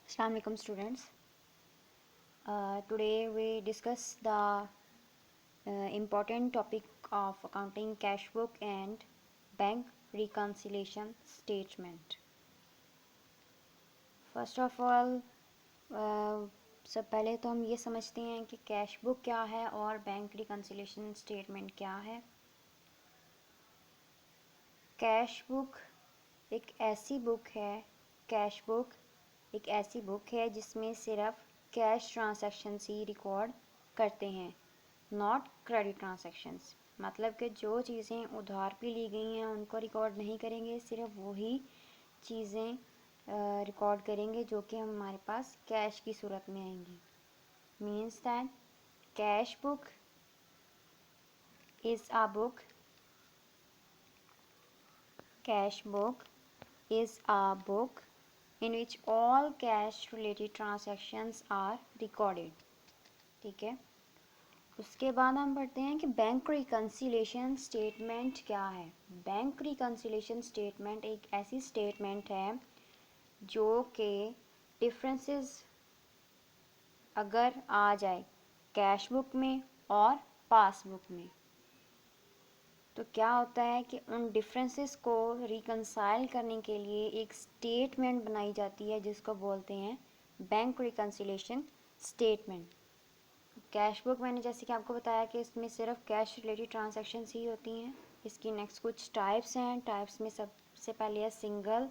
Assalamu alaikum students. Today we discuss the important topic of accounting cash book and bank reconciliation statement. First of all, सब पहले तो हम ये समझते हैं कि कैश बुक क्या है और बैंक रिकन्सिलेशन स्टेटमेंट क्या है। कैश बुक एक ऐसी बुक है कैश बुक एक ऐसी बुक है जिसमें सिर्फ कैश ट्रांजैक्शंस ही रिकॉर्ड करते हैं, नॉट क्रेडिट ट्रांजैक्शंस। मतलब कि जो चीज़ें उधार पे ली गई हैं उनको रिकॉर्ड नहीं करेंगे, सिर्फ वही चीज़ें रिकॉर्ड करेंगे जो कि हमारे पास कैश की सूरत में आएंगी। Means that cash book is a book cash book is a book in which all cash related transactions are recorded। ठीक है, उसके बाद हम पढ़ते हैं कि बैंक रिकन्सिलेशन स्टेटमेंट क्या है। बैंक रिकन्सिलेशन स्टेटमेंट एक ऐसी स्टेटमेंट है जो कि डिफरेंसेस अगर आ जाए कैश बुक में और पासबुक में तो क्या होता है कि उन डिफरेंसेस को रिकंसाइल करने के लिए एक स्टेटमेंट बनाई जाती है जिसको बोलते हैं bank reconciliation statement. Cash book मैंने जैसे कि आपको बताया कि इसमें सिर्फ कैश रिलेटेड ट्रांजैक्शंस ही होती हैं। इसकी नेक्स्ट कुछ टाइप्स हैं। टाइप्स में सबसे पहले है सिंगल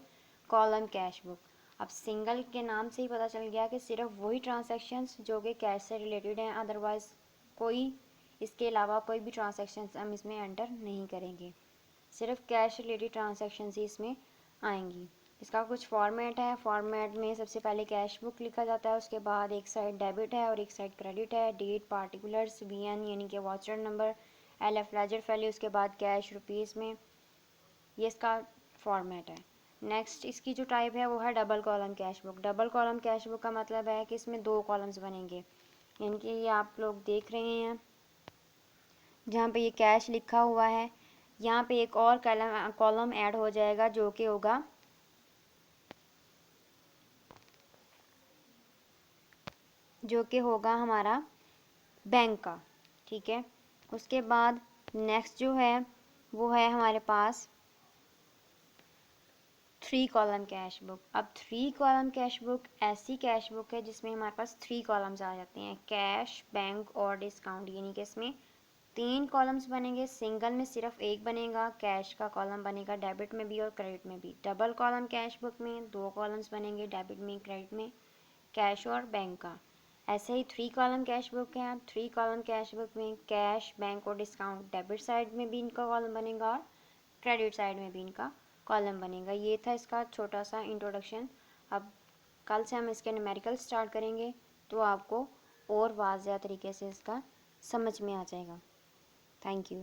कॉलम कैश बुक। अब सिंगल के नाम से ही पता चल गया कि सिर्फ वही ट्रांजैक्शंस जो कि कैश से रिलेटेड हैं, अदरवाइज़ कोई इसके अलावा कोई भी ट्रांजैक्शंस हम इसमें एंटर नहीं करेंगे, सिर्फ कैश रिलेटेड ट्रांजैक्शंस ही इसमें आएंगी। इसका कुछ फॉर्मेट है। फॉर्मेट में सबसे पहले कैश बुक लिखा जाता है, उसके बाद एक साइड डेबिट है और एक साइड क्रेडिट है। डेट, पार्टिकुलर्स, वीएन यानी कि voucher number, LF ledger value, उसके बाद कैश रुपीज़ में, ये इसका फॉर्मेट है। नेक्स्ट इसकी जो टाइप है वो है double column cash book. Double column cash book का मतलब है कि इसमें दो कॉलम्स बनेंगे, यानी कि ये आप लोग देख रहे हैं जहाँ पे ये कैश लिखा हुआ है, यहाँ पे एक और कॉलम ऐड हो जाएगा जो कि होगा हमारा बैंक का। ठीक है, उसके बाद नेक्स्ट जो है वो है हमारे पास थ्री कॉलम कैश बुक। अब थ्री कॉलम कैश बुक ऐसी कैश बुक है जिसमें हमारे पास थ्री कॉलम्स आ जाते हैं, कैश, बैंक और डिस्काउंट, यानी कि इसमें तीन कॉलम्स बनेंगे। सिंगल में सिर्फ एक बनेगा, कैश का कॉलम बनेगा डेबिट में भी और क्रेडिट में भी। डबल कॉलम कैश बुक में दो कॉलम्स बनेंगे, डेबिट में, क्रेडिट में, कैश और बैंक का। ऐसे ही थ्री कॉलम कैश बुक है। थ्री कॉलम कैश बुक में कैश, बैंक और डिस्काउंट डेबिट साइड में भी इनका कॉलम बनेगा और क्रेडिट साइड में भी इनका कॉलम बनेगा। ये था इसका छोटा सा इंट्रोडक्शन। अब कल से हम इसके न्यूमेरिकल स्टार्ट करेंगे तो आपको और वाज़ेह तरीके से इसका समझ में आ जाएगा। Thank you.